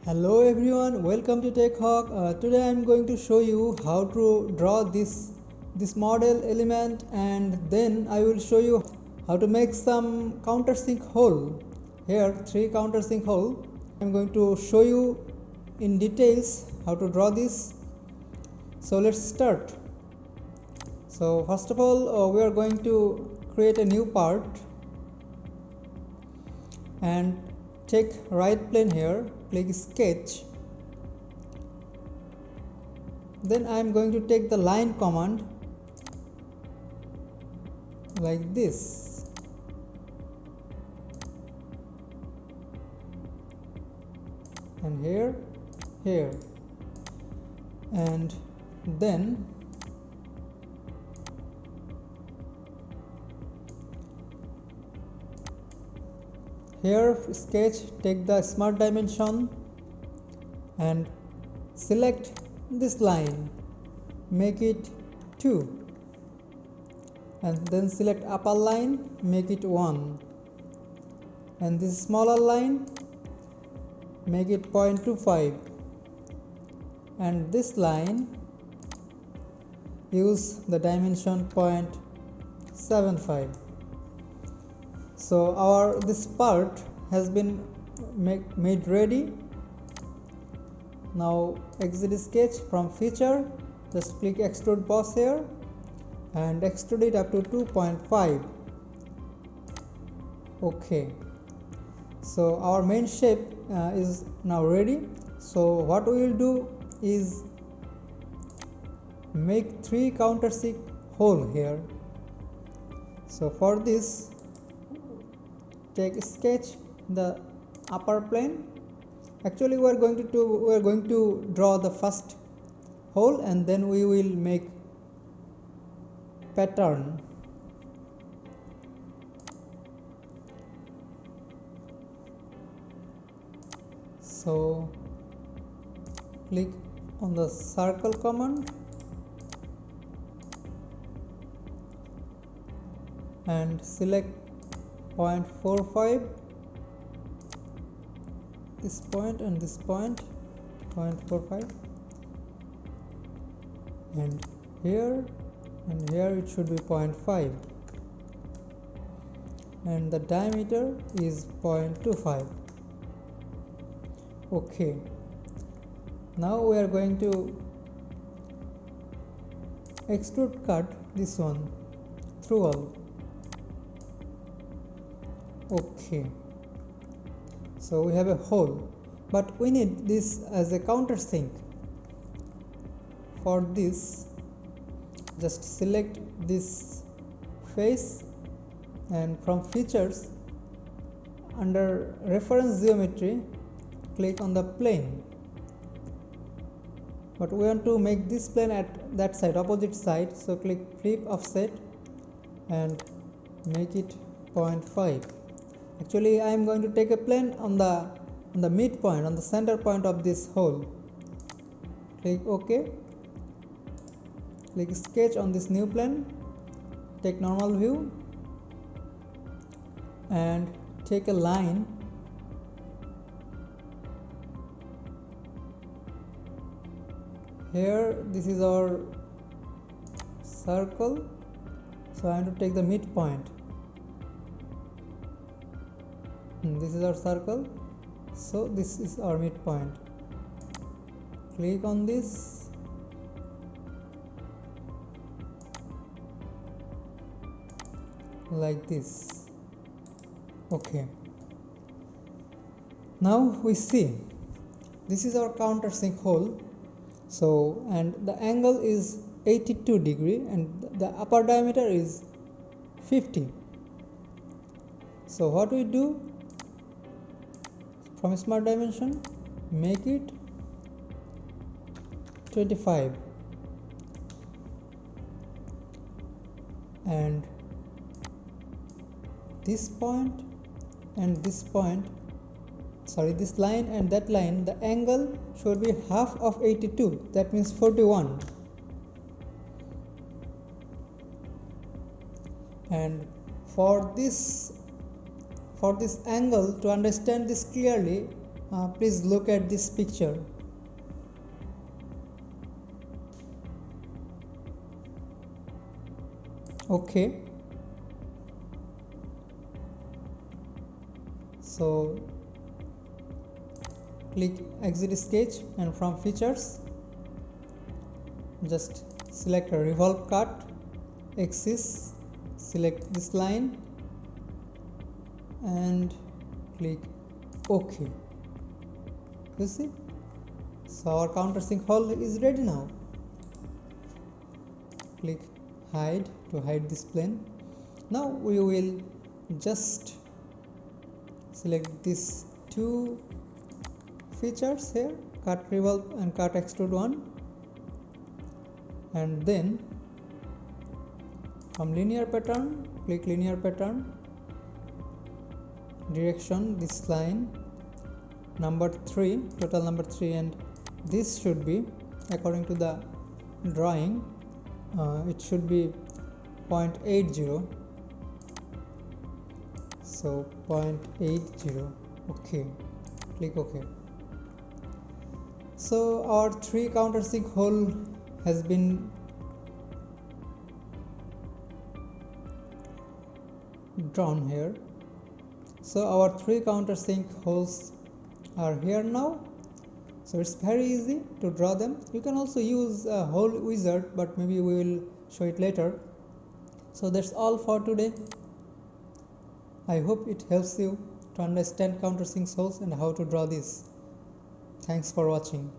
Hello everyone, welcome to Tech Hawk. Today I am going to show you how to draw this model element, and then I will show you how to make some countersink hole. Here 3 countersink hole. I am going to show you in details how to draw this. So let's start. So first of all we are going to create a new part and take right plane here, click sketch. Then I am going to take the line command like this, and here, and then here sketch, take the smart dimension and select this line, make it 2, and then select upper line, make it 1, and this smaller line make it 0.25, and this line use the dimension 0.75. So this part has been made ready. Now exit sketch, from feature just click extrude boss here and extrude it up to 2.5. okay, so our main shape is now ready. So what we will do is make 3 countersink hole here. So for this, take sketch the upper plane. Actually we are going to draw the first hole, and then we will make pattern. So click on the circle command and select 0.45, this point and this point, 0.45, and here it should be 0.5, and the diameter is 0.25. okay, now we are going to extrude cut this one through all. Okay, so we have a hole, but we need this as a countersink. For this, just select this face, and from features under reference geometry click on the plane, but we want to make this plane at that side, opposite side, so click flip offset and make it 0.5. Actually I am going to take a plane on the midpoint, on the center point of this hole. Click OK, click sketch on this new plane, take normal view and take a line here. This is our circle, so I am to take the midpoint. This is our circle, so this is our midpoint. Click on this, like this. Okay, now we see this is our countersink hole. So, and the angle is 82 degree and the upper diameter is 50. So what we do, from smart dimension make it 25, and this point and this point, sorry, this line and that line, the angle should be half of 82, that means 41. And for this angle, to understand this clearly, Please look at this picture. Okay, so click exit sketch, and from features just select a revolve cut axis, select this line and click OK. You see, so our countersink hole is ready now. Click hide to hide this plane. Now we will just select these two features here, cut revolve and cut extrude one, and then from linear pattern click linear pattern, direction this line number 3, total number 3, and this should be, according to the drawing, it should be 0.80, so 0.80. okay, click OK. So our 3 countersink hole has been drawn here. So our 3 countersink holes are here now. So it's very easy to draw them. You can also use a hole wizard, but maybe we will show it later. So that's all for today. I hope it helps you to understand countersink holes and how to draw this. Thanks for watching.